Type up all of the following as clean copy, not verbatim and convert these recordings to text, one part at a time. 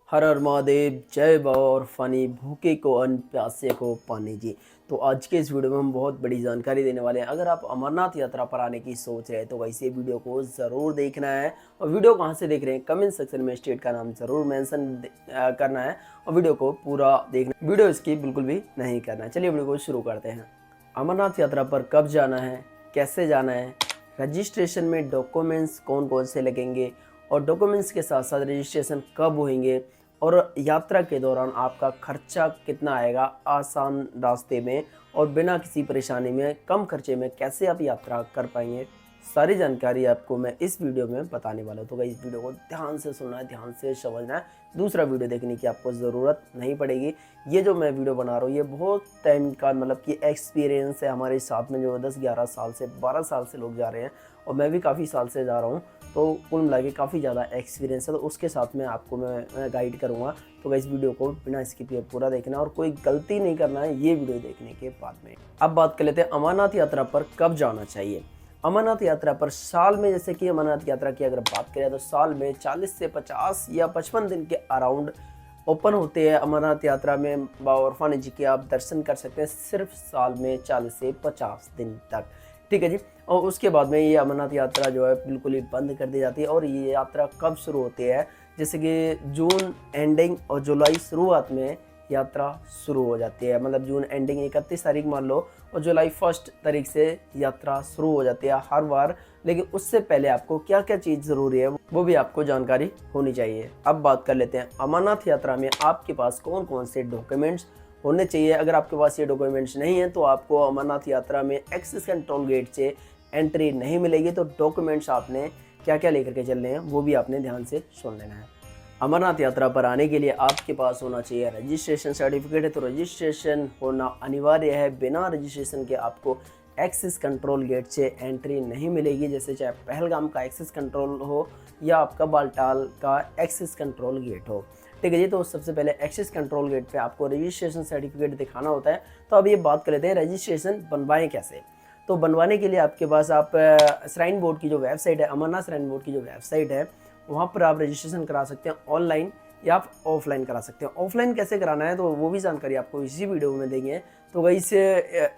हर हर महादेव, जय बाबा और फनी, भूखे को अन्न, प्यासे को पानी जी। तो आज के इस वीडियो में हम बहुत बड़ी जानकारी देने वाले हैं। अगर आप अमरनाथ यात्रा पर आने की सोच रहे हैं तो वैसे वीडियो को ज़रूर देखना है। और वीडियो कहाँ से देख रहे हैं कमेंट सेक्शन में स्टेट का नाम ज़रूर मेंशन करना है और वीडियो को पूरा देखना, वीडियो स्किप बिल्कुल भी नहीं करना है। चलिए वीडियो को शुरू करते हैं। अमरनाथ यात्रा पर कब जाना है, कैसे जाना है, रजिस्ट्रेशन में डॉक्यूमेंट्स कौन कौन से लगेंगे और डॉक्यूमेंट्स के साथ साथ रजिस्ट्रेशन कब होंगे और यात्रा के दौरान आपका खर्चा कितना आएगा आसान रास्ते में और बिना किसी परेशानी में कम खर्चे में कैसे आप यात्रा कर पाएंगे, सारी जानकारी आपको मैं इस वीडियो में बताने वाला हूँ। तो भाई इस वीडियो को ध्यान से सुनना है, ध्यान से समझना है, दूसरा वीडियो देखने की आपको ज़रूरत नहीं पड़ेगी। ये जो मैं वीडियो बना रहा हूँ ये बहुत टाइम का मतलब कि एक्सपीरियंस है हमारे साथ में, जो 10-11 साल से 12 साल से लोग जा रहे हैं और मैं भी काफ़ी साल से जा रहा हूँ। तो कुल मिला के काफ़ी ज़्यादा एक्सपीरियंस है, तो उसके साथ में आपको मैं गाइड करूँगा। तो इस वीडियो को बिना स्किप किए पूरा देखना और कोई गलती नहीं करना है ये वीडियो देखने के बाद में। अब बात कर लेते हैं अमरनाथ यात्रा पर कब जाना चाहिए। अमरनाथ यात्रा पर साल में, जैसे कि अमरनाथ यात्रा की अगर बात करें तो साल में 40 से 50 या 55 दिन के अराउंड ओपन होते हैं। अमरनाथ यात्रा में बाबा बर्फानी जी के आप दर्शन कर सकते हैं सिर्फ साल में 40 से 50 दिन तक, ठीक है जी। और उसके बाद में ये अमरनाथ यात्रा जो है बिल्कुल ही बंद कर दी जाती है। और ये यात्रा कब शुरू होती है, जैसे कि जून एंडिंग और जुलाई शुरुआत में यात्रा शुरू हो जाती है। मतलब जून एंडिंग 31 तारीख मान लो और जुलाई 1 तारीख से यात्रा शुरू हो जाती है हर बार। लेकिन उससे पहले आपको क्या क्या चीज़ ज़रूरी है वो भी आपको जानकारी होनी चाहिए। अब बात कर लेते हैं अमरनाथ यात्रा में आपके पास कौन कौन से डॉक्यूमेंट्स होने चाहिए। अगर आपके पास ये डॉक्यूमेंट्स नहीं है तो आपको अमरनाथ यात्रा में एक्सेस कंट्रोल गेट से एंट्री नहीं मिलेगी। तो डॉक्यूमेंट्स आपने क्या क्या लेकर के चलने हैं वो भी आपने ध्यान से सुन लेना है। अमरनाथ यात्रा पर आने के लिए आपके पास होना चाहिए रजिस्ट्रेशन सर्टिफिकेट है, तो रजिस्ट्रेशन होना अनिवार्य है। बिना रजिस्ट्रेशन के आपको एक्सेस कंट्रोल गेट से एंट्री नहीं मिलेगी, जैसे चाहे पहलगाम का एक्सेस कंट्रोल हो या आपका बालटाल का एक्सेस कंट्रोल गेट हो, ठीक है जी। तो सबसे पहले एक्सेस कंट्रोल गेट पे आपको रजिस्ट्रेशन सर्टिफिकेट दिखाना होता है। तो अब ये बात कर लेते हैं रजिस्ट्रेशन बनवाएं कैसे। तो बनवाने के लिए आपके पास आप श्राइन बोर्ड की जो वेबसाइट है, अमरनाथ श्राइन बोर्ड की जो वेबसाइट है, वहाँ पर आप रजिस्ट्रेशन करा सकते हैं ऑनलाइन या आप ऑफलाइन करा सकते हैं। ऑफलाइन कैसे कराना है तो वो भी जानकारी आपको इसी वीडियो में देंगे। तो वही से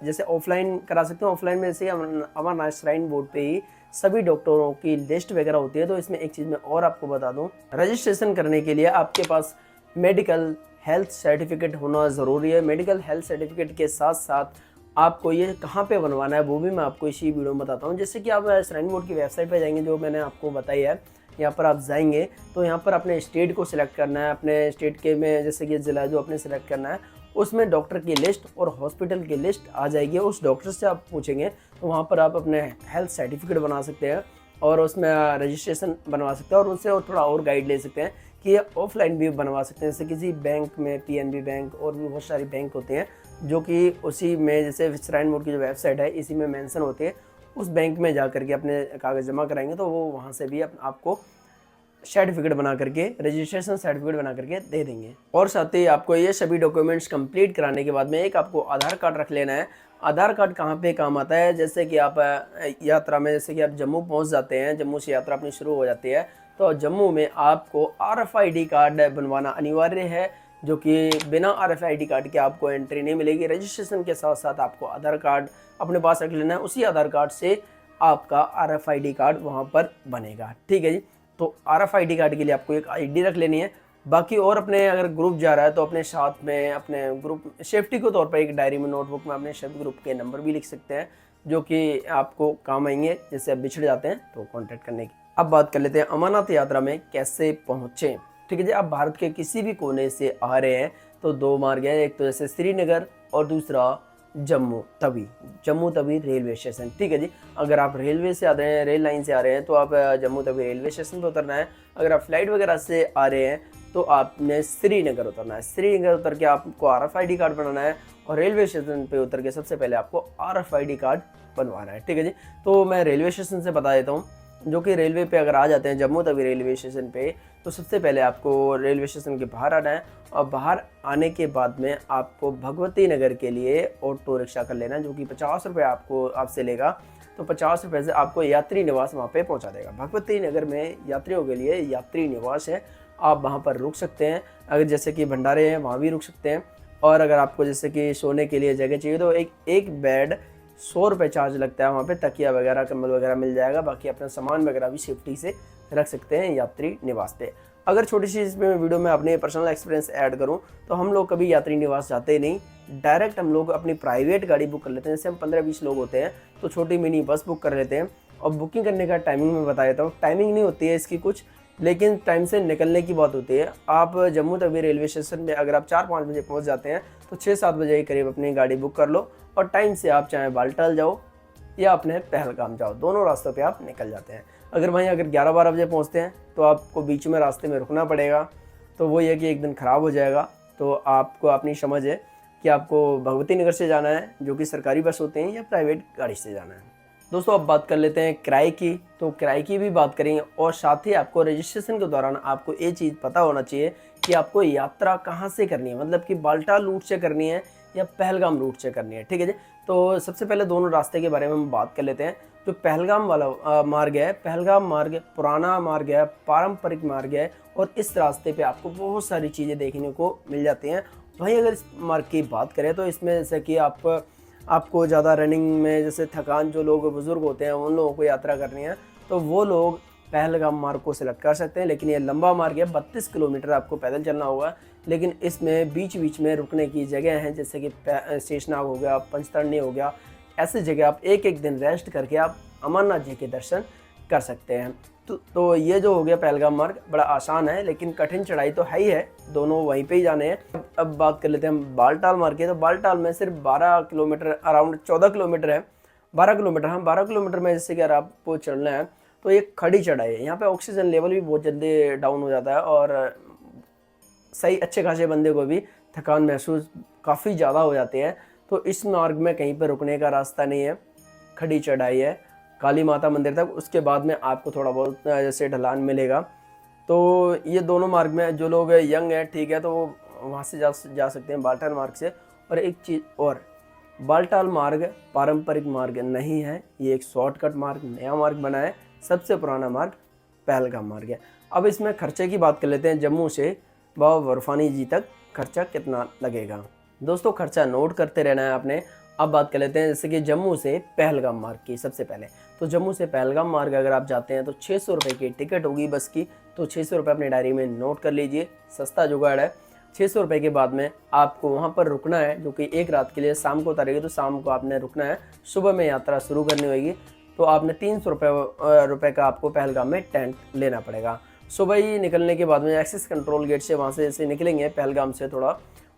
जैसे ऑफलाइन करा सकते हैं, ऑफलाइन में जैसे अमरनाथ श्राइन बोर्ड पे ही सभी डॉक्टरों की लिस्ट वगैरह होती है। तो इसमें एक चीज़ मैं और आपको बता दूं, रजिस्ट्रेशन करने के लिए आपके पास मेडिकल हेल्थ सर्टिफिकेट होना ज़रूरी है। मेडिकल हेल्थ सर्टिफिकेट के साथ साथ आपको ये कहाँ पे बनवाना है वो भी मैं आपको इसी वीडियो में बताता हूँ। जैसे कि आप श्राइन बोर्ड की वेबसाइट पे जाएंगे, जो मैंने आपको बताई है, यहाँ पर आप जाएंगे तो यहाँ पर अपने स्टेट को सिलेक्ट करना है। अपने स्टेट के में जैसे कि ज़िला जो अपने सिलेक्ट करना है, उसमें डॉक्टर की लिस्ट और हॉस्पिटल की लिस्ट आ जाएगी। उस डॉक्टर से आप पूछेंगे तो वहाँ पर आप अपने हेल्थ सर्टिफिकेट बना सकते हैं और उसमें रजिस्ट्रेशन बनवा सकते हैं और उनसे थोड़ा और गाइड ले सकते हैं कि ये ऑफलाइन भी बनवा सकते हैं। जैसे किसी बैंक में, पीएनबी बैंक और भी बहुत सारी बैंक होते हैं जो कि उसी में, जैसे श्राइन बोर्ड की जो वेबसाइट है इसी में मेंशन होती है, उस बैंक में जा करके अपने कागज़ जमा कराएंगे तो वो वहाँ से भी आपको सर्टिफिकेट बना करके, रजिस्ट्रेशन सर्टिफिकेट बना करके दे देंगे। और साथ ही आपको ये सभी डॉक्यूमेंट्स कंप्लीट कराने के बाद में एक आपको आधार कार्ड रख लेना है। आधार कार्ड कहाँ पे काम आता है, जैसे कि आप यात्रा में, जैसे कि आप जम्मू पहुँच जाते हैं, जम्मू से यात्रा अपनी शुरू हो जाती है, तो जम्मू में आपको RFID कार्ड बनवाना अनिवार्य है, जो कि बिना RFID कार्ड के आपको एंट्री नहीं मिलेगी। रजिस्ट्रेशन के साथ साथ आपको आधार कार्ड अपने पास रख लेना है, उसी आधार कार्ड से आपका RFID कार्ड वहाँ पर बनेगा, ठीक है जी। तो RFID कार्ड के लिए आपको एक ID रख लेनी है। बाकी और अपने अगर ग्रुप जा रहा है तो अपने साथ में अपने ग्रुप सेफ्टी के तौर पर एक डायरी में, नोटबुक में अपने सभी ग्रुप के नंबर भी लिख सकते हैं, जो कि आपको काम आएंगे जैसे आप बिछड़ जाते हैं तो कांटेक्ट करने की। अब बात कर लेते हैं अमरनाथ यात्रा में कैसे पहुँचें, ठीक है जी। आप भारत के किसी भी कोने से आ रहे हैं तो दो मार्ग हैं, एक तो जैसे श्रीनगर और दूसरा जम्मू तवी रेलवे स्टेशन, ठीक है जी। अगर आप रेलवे से आ रहे हैं, रेल लाइन से आ रहे हैं तो आप जम्मू तवी रेलवे स्टेशन पे उतरना है। अगर आप फ्लाइट वगैरह से आ रहे हैं तो आपने श्रीनगर उतरना है। श्रीनगर उतर के आपको RFID कार्ड बनाना है और रेलवे स्टेशन पे उतर के सबसे पहले आपको RFID कार्ड बनवाना है, ठीक है जी। तो मैं रेलवे स्टेशन से बता देता हूँ, जो कि रेलवे पे अगर आ जाते हैं जम्मू तवी रेलवे स्टेशन पे, तो सबसे पहले आपको रेलवे स्टेशन के बाहर आना है और बाहर आने के बाद में आपको भगवती नगर के लिए ऑटो रिक्शा कर लेना है, जो कि 50 रुपये आपसे लेगा। तो 50 रुपये से आपको यात्री निवास वहाँ पे पहुँचा देगा। भगवती नगर में यात्रियों के लिए यात्री निवास है, आप वहाँ पर रुक सकते हैं। अगर जैसे कि भंडारे हैं वहाँ भी रुक सकते हैं। और अगर आपको जैसे कि सोने के लिए जगह चाहिए तो एक बेड 100 रुपये चार्ज लगता है। वहाँ पे तकिया वगैरह कंबल वगैरह मिल जाएगा। बाकी अपना सामान वगैरह भी सेफ्टी से रख सकते हैं यात्री निवास पे। अगर छोटी सी इसमें वीडियो में अपने पर्सनल एक्सपीरियंस ऐड करूं तो हम लोग कभी यात्री निवास जाते नहीं, डायरेक्ट हम लोग अपनी प्राइवेट गाड़ी बुक कर लेते हैं। जैसे हम 15-20 लोग होते हैं तो छोटी मिनी बस बुक कर लेते हैं। और बुकिंग करने का टाइमिंग मैं बता देता हूँ। टाइमिंग नहीं होती है इसकी कुछ, लेकिन टाइम से निकलने की बात होती है। आप जम्मू तवी रेलवे स्टेशन पे अगर आप 4-5 बजे पहुँच जाते हैं तो 6-7 बजे के करीब अपनी गाड़ी बुक कर लो और टाइम से आप चाहे बालटाल जाओ या अपने पहलगाम जाओ, दोनों रास्तों पे आप निकल जाते हैं। अगर 11-12 बजे पहुंचते हैं तो आपको बीच में रास्ते में रुकना पड़ेगा, तो वो ये कि एक दिन ख़राब हो जाएगा। तो आपको अपनी समझ है कि आपको भगवती नगर से जाना है जो कि सरकारी बस होते हैं या प्राइवेट गाड़ी से जाना है। दोस्तों अब बात कर लेते हैं किराए की। तो किराए की भी बात करेंगे और साथ ही आपको रजिस्ट्रेशन के दौरान आपको ये चीज़ पता होना चाहिए कि आपको यात्रा कहाँ से करनी है, मतलब कि बालटाल रूट से करनी है या पहलगाम रूट से करनी है। ठीक है जी। तो सबसे पहले दोनों रास्ते के बारे में हम बात कर लेते हैं। जो पहलगाम वाला मार्ग है, पहलगाम मार्ग पुराना मार्ग है, पारंपरिक मार्ग है और इस रास्ते पे आपको बहुत सारी चीज़ें देखने को मिल जाती हैं। वहीं अगर इस मार्ग की बात करें तो इसमें जैसे कि आपको ज़्यादा रनिंग में जैसे थकान, जो लोग बुज़ुर्ग होते हैं उन लोगों को यात्रा करनी है तो वो लोग पहलगाम मार्ग को सिलेक्ट कर सकते हैं। लेकिन ये लंबा मार्ग है, 32 किलोमीटर आपको पैदल चलना होगा। लेकिन इसमें बीच बीच में रुकने की जगह हैं, जैसे कि शेषनाग हो गया, पंचतरणी हो गया। ऐसी जगह आप एक दिन रेस्ट करके आप अमरनाथ जी के दर्शन कर सकते हैं। तो ये जो हो गया पहलगाम मार्ग, बड़ा आसान है लेकिन कठिन चढ़ाई तो है ही है, दोनों वहीं पे ही जाने हैं। अब बात कर लेते हैं हम बालटाल मार्ग की। तो बालटाल में सिर्फ 12 किलोमीटर, अराउंड 14 किलोमीटर है, 12 किलोमीटर। हाँ 12 किलोमीटर में जैसे कि अगर आपको चढ़ना है तो एक खड़ी चढ़ाई है। यहाँ पे ऑक्सीजन लेवल भी बहुत जल्दी डाउन हो जाता है और सही अच्छे खासे बंदे को भी थकान महसूस काफ़ी ज़्यादा हो जाती है। तो इस मार्ग में कहीं पर रुकने का रास्ता नहीं है, खड़ी चढ़ाई है काली माता मंदिर तक। उसके बाद में आपको थोड़ा बहुत जैसे ढलान मिलेगा। तो ये दोनों मार्ग में जो लोग यंग हैं, ठीक है, तो वो वहाँ से जा सकते हैं बालटाल मार्ग से। और एक चीज़ और, बालटाल मार्ग पारंपरिक मार्ग नहीं है, ये एक शॉर्टकट मार्ग, नया मार्ग बना है। सबसे पुराना मार्ग पहलगाम मार्ग है। अब इसमें खर्चे की बात कर लेते हैं। जम्मू से बाबा बर्फानी जी तक खर्चा कितना लगेगा। दोस्तों खर्चा नोट करते रहना है आपने। अब बात कर लेते हैं जैसे कि जम्मू से पहलगाम मार्ग की। सबसे पहले तो जम्मू से पहलगाम मार्ग अगर आप जाते हैं तो 600 रुपये की टिकट होगी बस की। तो 600 रुपये अपनी डायरी में नोट कर लीजिए, सस्ता जुगाड़ है। 600 रुपये के बाद में आपको वहाँ पर रुकना है, जो कि एक रात के लिए शाम को उतारेगी तो शाम को आपने रुकना है। सुबह में यात्रा शुरू करनी होगी तो आपने 300 रुपये का आपको पहलगाम में टेंट लेना पड़ेगा। सुबह ही निकलने के बाद में एक्सिस कंट्रोल गेट से वहाँ से जैसे निकलेंगे पहलगाम से थोड़ा,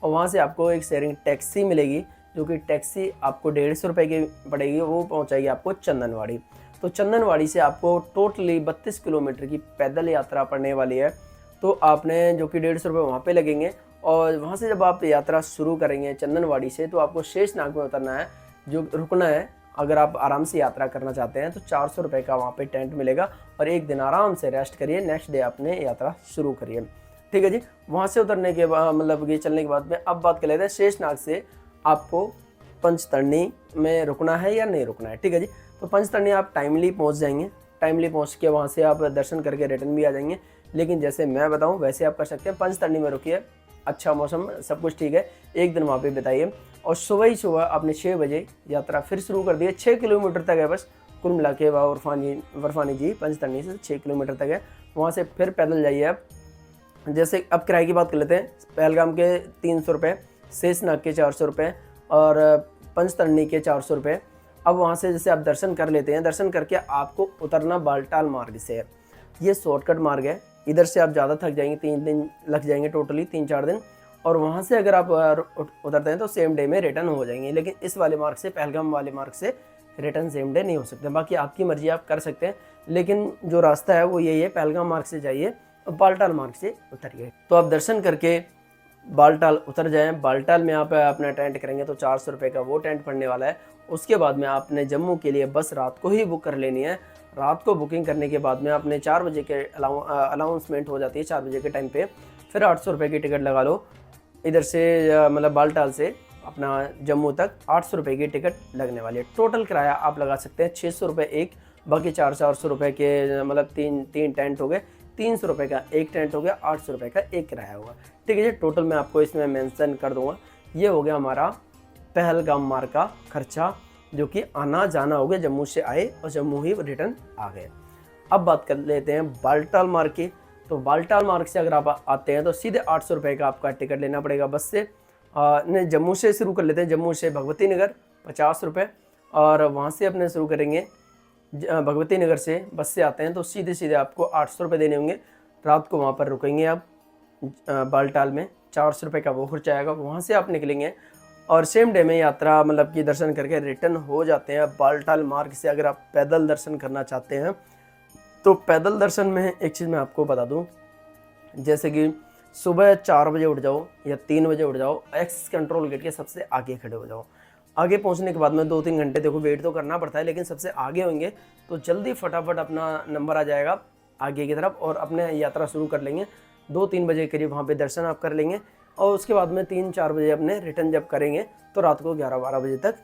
और वहाँ से आपको एक शेयरिंग टैक्सी मिलेगी, जो कि टैक्सी आपको 150 रुपये की पड़ेगी। वो पहुँचाएगी आपको चंदनवाड़ी। तो चंदनवाड़ी से आपको टोटली 32 किलोमीटर की पैदल यात्रा पड़ने वाली है। तो आपने जो कि 150 रुपये वहाँ पे लगेंगे और वहाँ से जब आप यात्रा शुरू करेंगे चंदनवाड़ी से तो आपको शेषनाग में उतरना है, जो रुकना है। अगर आप आराम से यात्रा करना चाहते हैं तो 400 रुपये का वहाँ पे टेंट मिलेगा और एक दिन आराम से रेस्ट करिए, नेक्स्ट डे आपने यात्रा शुरू करिए। ठीक है जी। वहाँ से उतरने के बाद मतलब ये चलने के बाद में अब बात कर लेते हैं शेषनाग से आपको पंचतरणी में रुकना है या नहीं रुकना है। ठीक है जी। तो पंचतरणी आप टाइमली पहुँच जाएंगे, टाइमली पहुँच के वहाँ से आप दर्शन करके रिटर्न भी आ जाएंगे। लेकिन जैसे मैं बताऊँ वैसे आप कर सकते हैं। पंचतरणी में रुकिए, अच्छा मौसम, सब कुछ ठीक है, एक दिन वहाँ पे बिताइए और सुबह ही सुबह आपने 6 बजे यात्रा फिर शुरू कर दी है। 6 किलोमीटर तक है बस कुल मिला के बर्फानी जी पंचतरणी से 6 किलोमीटर तक है। वहाँ से फिर पैदल जाइए आप। जैसे अब किराए की बात कर लेते हैं। पहलगाम के 300 रुपये, शेषनाग के 400 रुपये और पंचतरणी के 400 रुपये। अब वहाँ से जैसे आप दर्शन कर लेते हैं, दर्शन करके आपको उतरना बालटाल मार्ग से है। ये शॉर्टकट मार्ग है, इधर से आप ज़्यादा थक जाएंगे, 3 दिन लग जाएंगे टोटली, 3-4 दिन। और वहाँ से अगर आप उतरते हैं तो सेम डे में रिटर्न हो जाएंगे। लेकिन इस वाले मार्ग से, पहलगाम वाले मार्ग से रिटर्न सेम डे नहीं हो सकते। बाकी आपकी मर्जी, आप कर सकते हैं। लेकिन जो रास्ता है वो यही है, पहलगाम मार्ग से जाइए और बालटाल मार्ग से उतरिए। तो आप दर्शन करके बालटाल उतर जाएं। बालटाल में आप अपना टेंट करेंगे तो 400 रुपये का वो टेंट पड़ने वाला है। उसके बाद में आपने जम्मू के लिए बस रात को ही बुक कर लेनी है। रात को बुकिंग करने के बाद में आपने 4 बजे के अनाउंसमेंट हो जाती है, 4 बजे के टाइम पे। फिर 800 रुपये की टिकट लगा लो इधर से, मतलब बालटाल से अपना जम्मू तक 800 रुपये की टिकट लगने वाली है। टोटल किराया आप लगा सकते हैं 600 रुपये एक, बाकी 400 रुपये के मतलब तीन टेंट हो गए, 300 रुपये का एक टेंट हो गया, 800 रुपये का एक किराया होगा। ठीक है जी, टोटल मैं आपको इसमें मेंशन कर दूंगा। ये हो गया हमारा पहलगाम मार्ग का खर्चा, जो कि आना जाना हो गया, जम्मू से आए और जम्मू ही रिटर्न आ गए। अब बात कर लेते हैं बालटाल मार्ग की। तो बालटाल मार्ग से अगर आप आते हैं तो सीधे 800 रुपये का आपका टिकट लेना पड़ेगा बस से। नहीं, जम्मू से शुरू कर लेते हैं। जम्मू से भगवती नगर 50 रुपये, और वहाँ से अपने शुरू करेंगे भगवती नगर से बस से आते हैं तो सीधे सीधे आपको 800 रुपये देने होंगे। रात को वहाँ पर रुकेंगे आप बालटाल में, 400 रुपये का वो खर्चा आएगा। वहाँ से आप निकलेंगे और सेम डे में यात्रा मतलब कि दर्शन करके रिटर्न हो जाते हैं बालटाल मार्ग से। अगर आप पैदल दर्शन करना चाहते हैं तो पैदल दर्शन में एक चीज़ मैं आपको बता दूं, जैसे कि सुबह 4 बजे उठ जाओ या 3 बजे उठ जाओ, एक्सेस कंट्रोल गेट के सबसे आगे खड़े हो जाओ। आगे पहुंचने के बाद में 2-3 घंटे देखो वेट तो करना पड़ता है, लेकिन सबसे आगे होंगे तो जल्दी फटाफट अपना नंबर आ जाएगा आगे की तरफ और अपने यात्रा शुरू कर लेंगे। 2-3 बजे करीब वहाँ पे दर्शन आप कर लेंगे और उसके बाद में 3-4 बजे अपने रिटर्न जब करेंगे तो रात को 11-12 बजे तक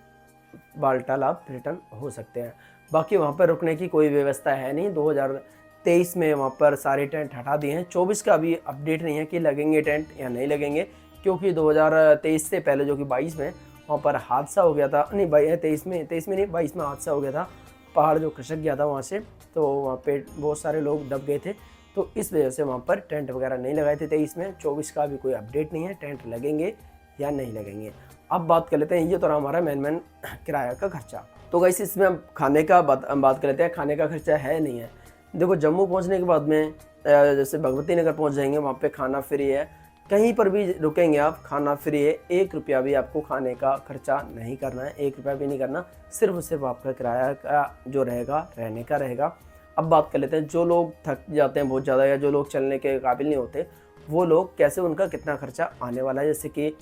बालटाल आप रिटर्न हो सकते हैं। बाकी वहाँ पर रुकने की कोई व्यवस्था है नहीं। 2023 में वहाँ पर सारे टेंट हटा दिए हैं। 24 का अभी अपडेट नहीं है कि लगेंगे टेंट या नहीं लगेंगे, क्योंकि 2023 से पहले जो कि 22 में वहाँ पर हादसा हो गया था। नहीं, 23 में नहीं, 22 में हादसा हो गया था। पहाड़ जो खसक गया था वहाँ से, तो वहाँ पे बहुत सारे लोग दब गए थे, तो इस वजह से वहाँ पर टेंट वगैरह नहीं लगाए थे 23 में। 24 का भी कोई अपडेट नहीं है, टेंट लगेंगे या नहीं लगेंगे। अब बात कर लेते हैं, ये तो रहा हमारा मेन किराया का खर्चा। तो गाइस इसमें हम खाने का बात कर लेते हैं। खाने का खर्चा है नहीं है। देखो, जम्मू पहुंचने के बाद में जैसे भगवती नगर पहुंच जाएंगे, वहाँ पे खाना फ्री है। कहीं पर भी रुकेंगे आप, खाना फ्री है। 1 रुपया भी आपको खाने का खर्चा नहीं करना है, 1 रुपया भी नहीं करना। सिर्फ आपका किराया का जो रहेगा रहने का रहेगा। अब बात कर लेते हैं, जो लोग थक जाते हैं बहुत ज़्यादा या जो लोग चलने के काबिल नहीं होते, वो लोग कैसे, उनका कितना खर्चा आने वाला है। जैसे कि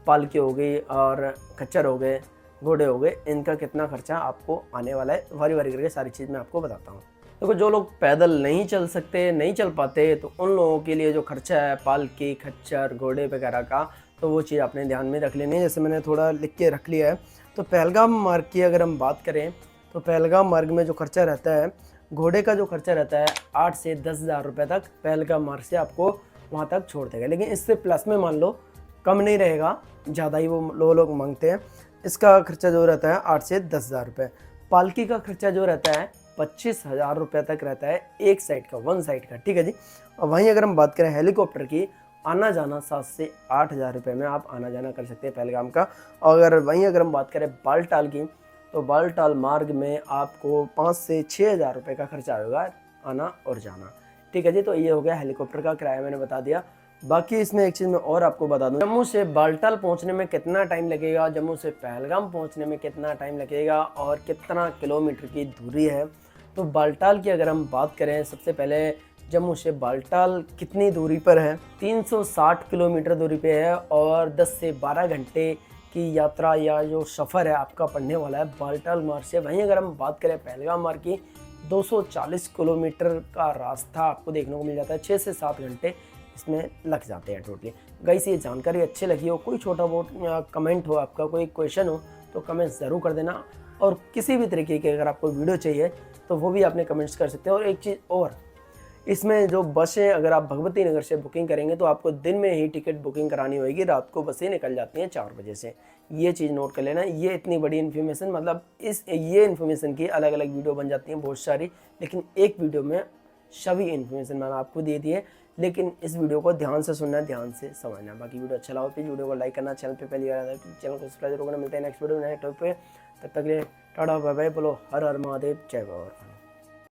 पालकी हो गई और खच्चर हो गए, घोड़े हो गए, इनका कितना खर्चा आपको आने वाला है, वारी वारी करके सारी चीज़ मैं आपको बताता हूँ। देखो, जो लोग पैदल नहीं चल सकते, नहीं चल पाते, तो उन लोगों के लिए जो खर्चा है पालकी, खच्चर, घोड़े वगैरह का, तो वो चीज़ आपने ध्यान में रख लेनी है। जैसे मैंने थोड़ा लिख के रख लिया है। तो पहलगाम मार्ग की अगर हम बात करें तो पहलगाम मार्ग में जो खर्चा रहता है, घोड़े का जो खर्चा रहता है 8 से 10 हज़ार रुपये तक पहलगाम मार्ग से आपको वहाँ तक छोड़ देगा। लेकिन इससे प्लस में मान लो कम नहीं रहेगा, ज़्यादा ही वो लोग मांगते हैं। इसका खर्चा जो रहता है 8 से 10 हज़ार रुपये। पालकी का खर्चा जो रहता है 25,000 रुपये तक रहता है, एक साइड का, वन साइड का। ठीक है जी। और वहीं अगर हम बात करें हेलीकॉप्टर की, आना जाना 7 से 8 हज़ार रुपये में आप आना जाना कर सकते हैं पहलगाम का। और अगर हम बात करें बालटाल की, तो बालटाल मार्ग में आपको 5 से 6 हज़ार रुपये का खर्चा होगा आना और जाना। ठीक है जी। तो ये हो गया हेलीकॉप्टर का किराया, मैंने बता दिया। बाकी इसमें एक चीज़ मैं और आपको बता दूं, जम्मू से बालटाल पहुंचने में कितना टाइम लगेगा, जम्मू से पहलगाम पहुंचने में कितना टाइम लगेगा और कितना किलोमीटर की दूरी है। तो बालटाल की अगर हम बात करें, सबसे पहले जम्मू से बालटाल कितनी दूरी पर है, 360 किलोमीटर दूरी पे है और 10 से 12 घंटे की यात्रा या जो सफ़र है आपका पड़ने वाला है बालटाल मार्ग से। वहीं अगर हम बात करें पहलगाम मार्ग की, 240 किलोमीटर का रास्ता आपको देखने को मिल जाता है। 6 से 7 घंटे इसमें लग जाते हैं टोटली। गाइस, ये जानकारी अच्छी लगी हो, कोई छोटा बहुत कमेंट हो, आपका कोई क्वेश्चन हो तो कमेंट ज़रूर कर देना। और किसी भी तरीके की अगर आपको वीडियो चाहिए तो वो भी आपने कमेंट्स कर सकते हैं। और एक चीज़ और, इसमें जो बसें अगर आप भगवती नगर से बुकिंग करेंगे तो आपको दिन में ही टिकट बुकिंग करानी होगी, रात को बसें निकल जाती हैं 4 बजे से। ये चीज़ नोट कर लेना। ये इतनी बड़ी इन्फॉर्मेशन, मतलब ये इन्फॉर्मेशन की अलग अलग वीडियो बन जाती हैं बहुत सारी, लेकिन एक वीडियो में सभी इन्फॉर्मेशन मैंने आपको दे दी है। लेकिन इस वीडियो को ध्यान से सुनना, ध्यान से समझना। बाकी वीडियो अच्छा लगा तो वीडियो को लाइक करना, चैनल पे पहली बार चैनल को सब्सक्राइब करना। मिलते हैं नेक्स्ट वीडियो में नए टॉपिक पे। तब तक के लिए टाटा बाय बाय, बोलो हर हर महादेव, जय बाबा।